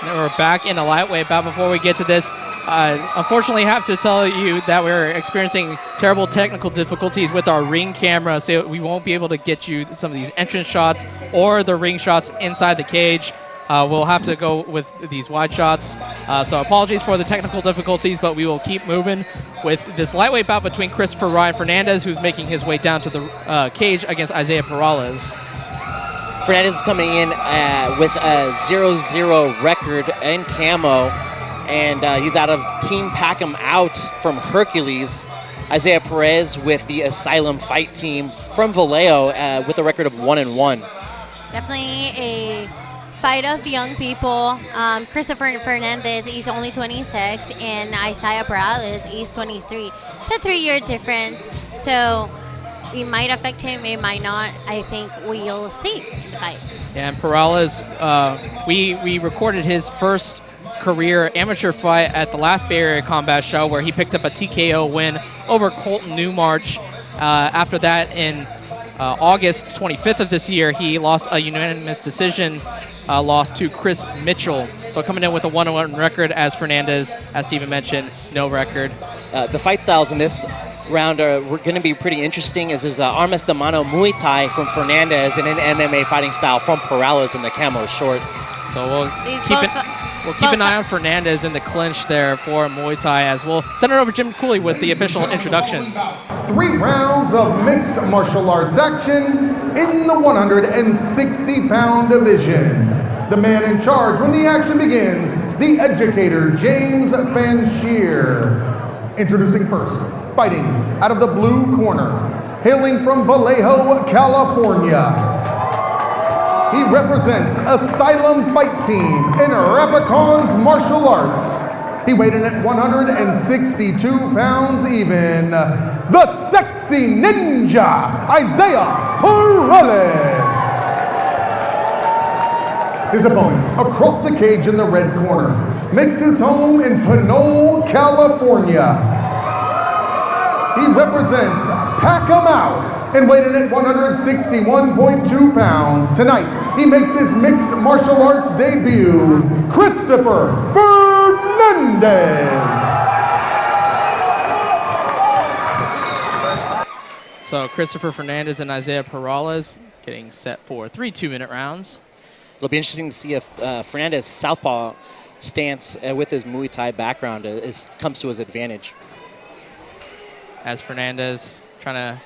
We're back in a lightweight bout. Before we get to this, unfortunately, I have to tell you that we're experiencing terrible technical difficulties with our ring camera, so we won't be able to get you some of these entrance shots or the ring shots inside the cage. We'll have to go with these wide shots. So apologies for the technical difficulties, but we will keep moving with this lightweight bout between Christopher Ryan Fernandez, who's making his way down to the cage against Isaiah Perales. Fernandez is coming in with a 0-0 record in camo, and he's out of Team Pack 'em Out from Hercules. Isaiah Perez with the Asylum Fight Team from Vallejo with a record of 1-1. Definitely a fight of young people. Christopher Fernandez is only 26, and Isaiah Perales is 23. It's a 3-year difference, so it might affect him, it might not. I think we'll see the fight. Yeah, and Perales, we recorded his first career amateur fight at the last Bay Area Combat Show, where he picked up a TKO win over Colton Newmarch. After that, in August 25th of this year, he lost a unanimous decision loss to Chris Mitchell. So coming in with a 1-1 record as Fernandez, as Steven mentioned, no record. The fight styles in this round are going to be pretty interesting, as there's Armas de Mano Muay Thai from Fernandez and an MMA fighting style from Perales in the camo shorts. So we'll keep an eye on Fernandez in the clinch there for Muay Thai, as we'll send it over to Jim Cooley with the official introductions. 3 rounds of mixed martial arts action in the 160-pound division. The man in charge when the action begins, the educator, James Fanshear. Introducing first, fighting out of the blue corner, hailing from Vallejo, California. He represents Asylum Fight Team in Rappacon's martial arts. He weighed in at 162 pounds even. The sexy ninja, Isaiah Perales. His opponent, across the cage in the red corner, makes his home in Pinole, California. He represents Pack 'em Out and weighed in at 161.2 pounds. Tonight, he makes his mixed martial arts debut, Christopher Fernandez. So Christopher Fernandez and Isaiah Perales getting set for 3 2-minute rounds. It'll be interesting to see if Fernandez' southpaw stance with his Muay Thai background comes to his advantage. As Fernandez trying to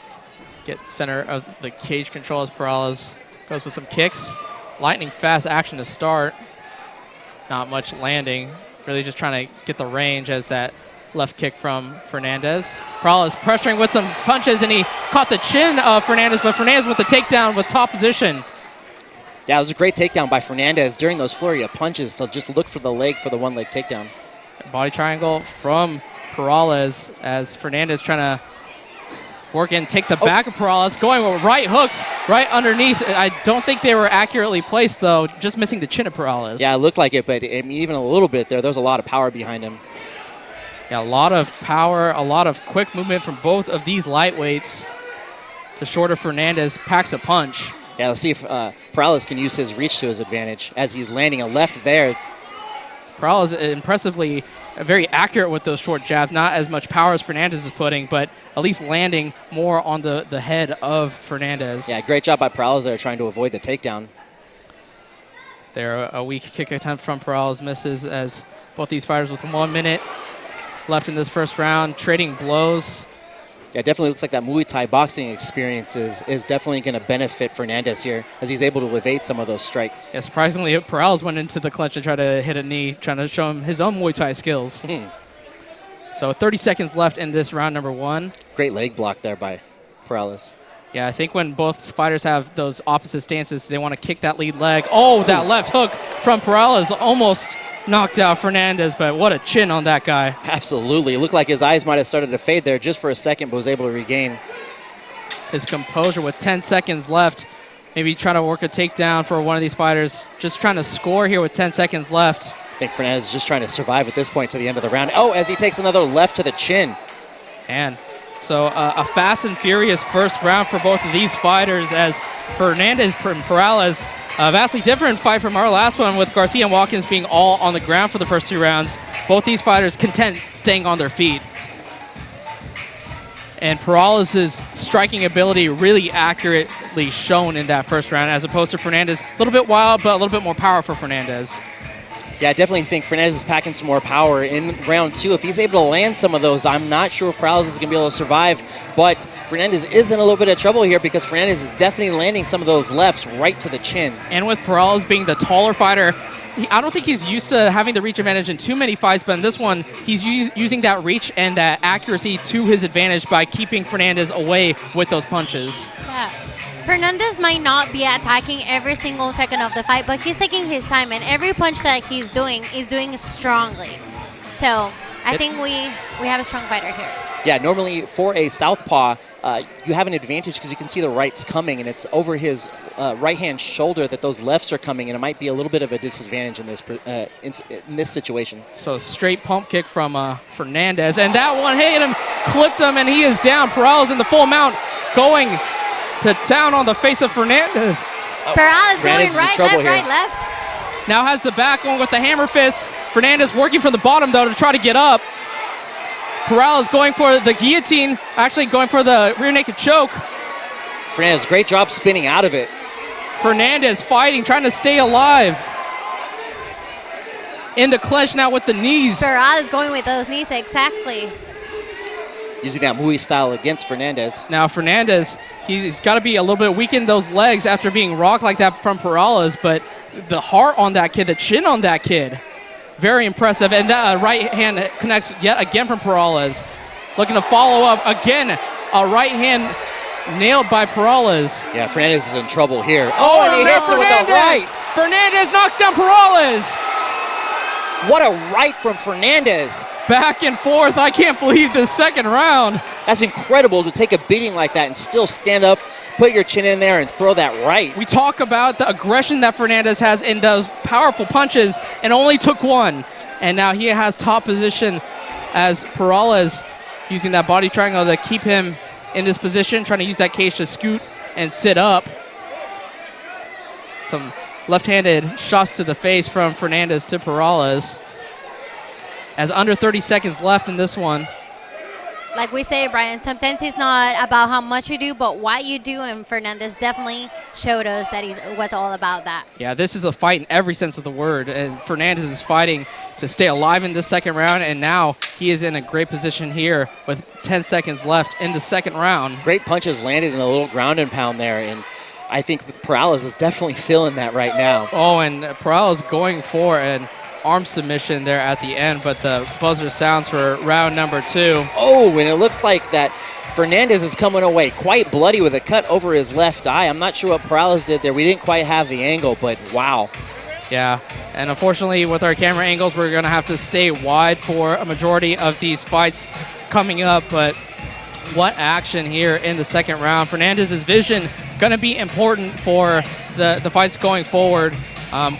get center of the cage control, as Perales goes with some kicks. Lightning fast action to start. Not much landing. Really just trying to get the range as that left kick from Fernandez. Perales pressuring with some punches, and he caught the chin of Fernandez, but Fernandez with the takedown with top position. Yeah, it was a great takedown by Fernandez during those flurry of punches to just look for the leg for the one-leg takedown. Body triangle from Perales as Fernandez trying to work and take the back of Perales, going with right hooks right underneath. I don't think they were accurately placed, though, just missing the chin of Perales. Yeah, it looked like it, but I mean, even a little bit there was a lot of power behind him. Yeah, a lot of power, a lot of quick movement from both of these lightweights. The shorter Fernandez packs a punch. Yeah, let's see if Perales can use his reach to his advantage as he's landing a left there. Perales impressively very accurate with those short jabs. Not as much power as Fernandez is putting, but at least landing more on the head of Fernandez. Yeah, great job by Perales there trying to avoid the takedown. There, a weak kick attempt from Perales misses, as both these fighters with 1 minute left in this first round, trading blows. Yeah, definitely looks like that Muay Thai boxing experience is definitely going to benefit Fernandez here as he's able to evade some of those strikes. Yeah, surprisingly, Perales went into the clinch and tried to hit a knee, trying to show him his own Muay Thai skills. So 30 seconds left in this round number 1. Great leg block there by Perales. Yeah, I think when both fighters have those opposite stances, they want to kick that lead leg. Oh, that left hook from Perales almost knocked out Fernandez, but what a chin on that guy. Absolutely. It looked like his eyes might have started to fade there just for a second, but was able to regain his composure with 10 seconds left. Maybe trying to work a takedown for one of these fighters. Just trying to score here with 10 seconds left. I think Fernandez is just trying to survive at this point to the end of the round. Oh, as he takes another left to the chin. And so a fast and furious first round for both of these fighters, as Fernandez and Perales A vastly different fight from our last one with Garcia and Watkins being all on the ground for the first 2 rounds. Both these fighters content staying on their feet. And Perales' striking ability really accurately shown in that first round, as opposed to Fernandez. A little bit wild, but a little bit more power for Fernandez. Yeah, I definitely think Fernandez is packing some more power in round 2. If he's able to land some of those, I'm not sure if Perales is going to be able to survive. But Fernandez is in a little bit of trouble here because Fernandez is definitely landing some of those lefts right to the chin. And with Perales being the taller fighter, I don't think he's used to having the reach advantage in too many fights, but in this one, he's using that reach and that accuracy to his advantage by keeping Fernandez away with those punches. Yeah. Fernandez might not be attacking every single second of the fight, but he's taking his time, and every punch that he's doing strongly. So I think we have a strong fighter here. Yeah, normally for a southpaw, you have an advantage because you can see the rights coming, and it's over his right-hand shoulder that those lefts are coming, and it might be a little bit of a disadvantage in this situation. So straight pump kick from Fernandez, and that one hit him, clipped him, and he is down. Perales in the full mount going to town on the face of Fernandez. Perales going right, left. Now has the back going with the hammer fist. Fernandez working from the bottom, though, to try to get up. Perales going for the guillotine, actually going for the rear naked choke. Fernandez, great job spinning out of it. Fernandez fighting, trying to stay alive. In the clinch now with the knees. Perales going with those knees, exactly. Using that Muay style against Fernandez. Now Fernandez, he's got to be a little bit weak in those legs after being rocked like that from Perales, but the heart on that kid, the chin on that kid, very impressive. And that right hand connects yet again from Perales. Looking to follow up again, a right hand nailed by Perales. Yeah, Fernandez is in trouble here. Oh, and he hits it with the right. Fernandez knocks down Perales. What a right from Fernandez. Back and forth. I can't believe this second round. That's incredible to take a beating like that and still stand up, put your chin in there, and throw that right. We talk about the aggression that Fernandez has in those powerful punches, and only took one. And now he has top position as Perales using that body triangle to keep him in this position, trying to use that cage to scoot and sit up. Some left-handed shots to the face from Fernandez to Perales. As under 30 seconds left in this one. Like we say, Brian, sometimes it's not about how much you do, but what you do, and Fernandez definitely showed us that he was all about that. Yeah, this is a fight in every sense of the word, and Fernandez is fighting to stay alive in this second round, and now he is in a great position here with 10 seconds left in the second round. Great punches landed in a little ground and pound there, and I think Perales is definitely feeling that right now. Oh, and Perales going for an arm submission there at the end, but the buzzer sounds for round number 2. Oh, and it looks like that Fernandez is coming away quite bloody with a cut over his left eye. I'm not sure what Perales did there. We didn't quite have the angle, but wow. Yeah, and unfortunately with our camera angles, we're going to have to stay wide for a majority of these fights coming up, but what action here in the second round. Fernandez's vision going to be important for the fights going forward.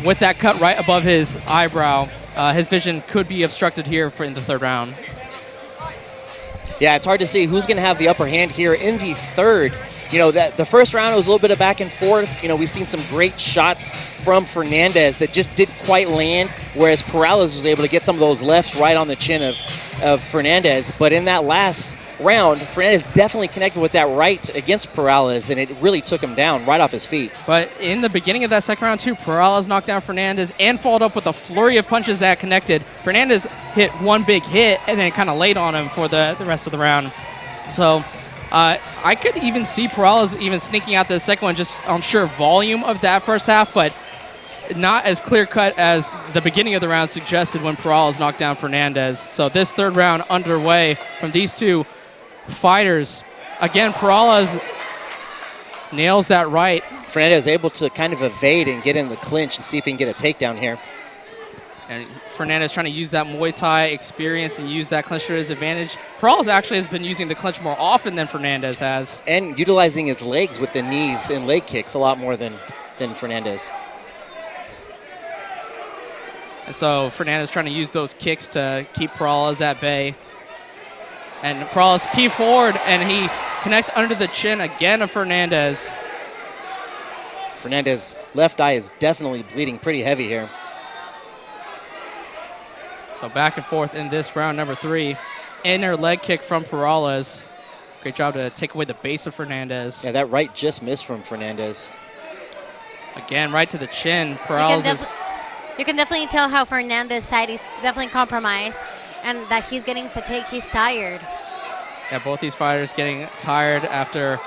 With that cut right above his eyebrow, his vision could be obstructed here in the third round. Yeah, it's hard to see who's going to have the upper hand here in the third. You know, that the first round was a little bit of back and forth. You know, we've seen some great shots from Fernandez that just didn't quite land, whereas Perales was able to get some of those lefts right on the chin of Fernandez. But in that last round, Fernandez definitely connected with that right against Perales, and it really took him down right off his feet. But in the beginning of that second round, too, Perales knocked down Fernandez and followed up with a flurry of punches that connected. Fernandez hit one big hit and then kind of laid on him for the rest of the round. So I could even see Perales even sneaking out the second one just on sheer volume of that first half, but not as clear-cut as the beginning of the round suggested when Perales knocked down Fernandez. So this third round underway from these two fighters. Again, Perales nails that right. Fernandez able to kind of evade and get in the clinch and see if he can get a takedown here. And Fernandez trying to use that Muay Thai experience and use that clinch to his advantage. Perales actually has been using the clinch more often than Fernandez has. And utilizing his legs with the knees and leg kicks a lot more than Fernandez. And so Fernandez trying to use those kicks to keep Perales at bay. And Perales key forward, and he connects under the chin again of Fernandez. Fernandez left eye is definitely bleeding pretty heavy here. So back and forth in this round number 3. Inner leg kick from Perales. Great job to take away the base of Fernandez. Yeah, that right just missed from Fernandez. Again, right to the chin. Perales is... You can definitely tell how Fernandez's side is definitely compromised and that he's getting fatigued. He's tired. Yeah, both these fighters getting tired after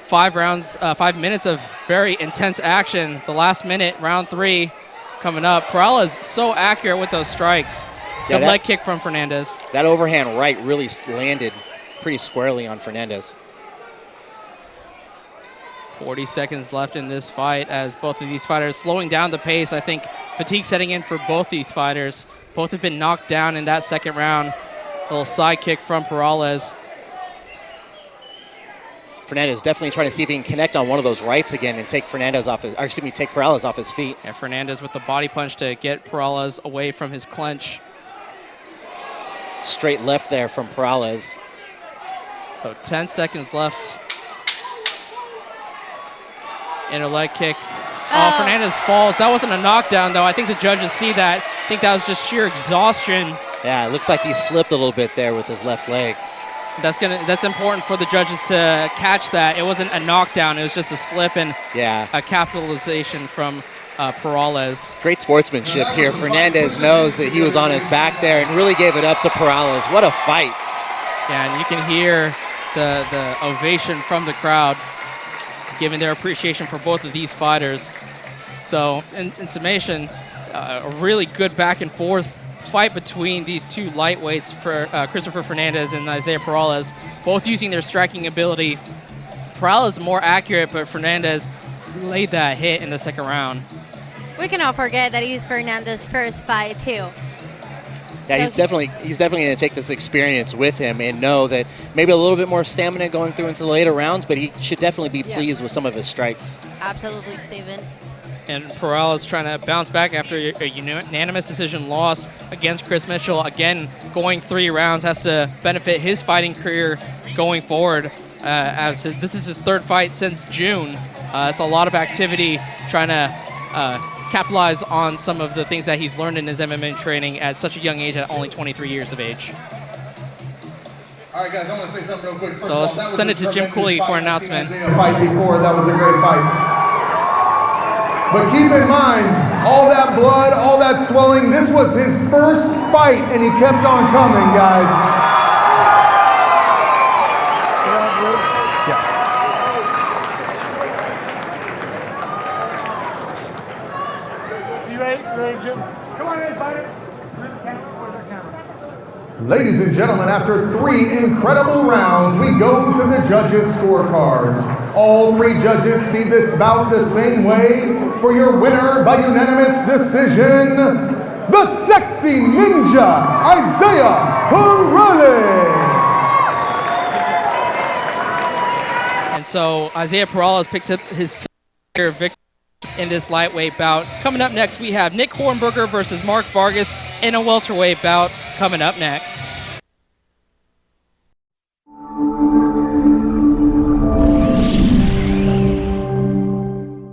5 minutes of very intense action. The last minute, round 3 coming up. Perales so accurate with those strikes. Yeah, the leg kick from Fernandez. That overhand right really landed pretty squarely on Fernandez. 40 seconds left in this fight as both of these fighters slowing down the pace. I think fatigue setting in for both these fighters. Both have been knocked down in that second round. A little side kick from Perales. Fernandez definitely trying to see if he can connect on one of those rights again and take Perales off his feet. And Fernandez with the body punch to get Perales away from his clinch. Straight left there from Perales. So 10 seconds left. Inner leg kick. Oh, Fernandez falls. That wasn't a knockdown, though. I think the judges see that. I think that was just sheer exhaustion. Yeah, it looks like he slipped a little bit there with his left leg. That's important for the judges to catch that. It wasn't a knockdown. It was just a slip and a capitalization from Perales. Great sportsmanship here. Fernandez knows that he was on his back there and really gave it up to Perales. What a fight. Yeah, and you can hear the ovation from the crowd, giving their appreciation for both of these fighters. So, in summation, a really good back and forth fight between these two lightweights for Christopher Fernandez and Isaiah Perales, both using their striking ability. Perales more accurate, but Fernandez laid that hit in the second round. We cannot forget that he's Fernandez's first fight too. Yeah, he's definitely going to take this experience with him and know that maybe a little bit more stamina going through into the later rounds, but he should definitely be pleased with some of his strikes. Absolutely, Steven. And Perales trying to bounce back after a unanimous decision loss against Chris Mitchell. Again, going 3 rounds has to benefit his fighting career going forward. As this is his 3rd fight since June. It's a lot of activity trying to capitalize on some of the things that he's learned in his MMA training at such a young age, at only 23 years of age. All right, guys, I want to say something real quick. So let's send it to Jim Cooley for an announcement. Fight before, that was a great fight. But keep in mind, all that blood, all that swelling, this was his first fight, and he kept on coming, guys. You ready, Jim? Come on in, fighter. Ladies and gentlemen, after 3 incredible rounds, we go to the judges' scorecards. All 3 judges see this bout the same way. For your winner by unanimous decision, the sexy ninja, Isaiah Perales. And so Isaiah Perales picks up his second victory in this lightweight bout. Coming up next, we have Nick Hornberger versus Mark Vargas in a welterweight bout coming up next.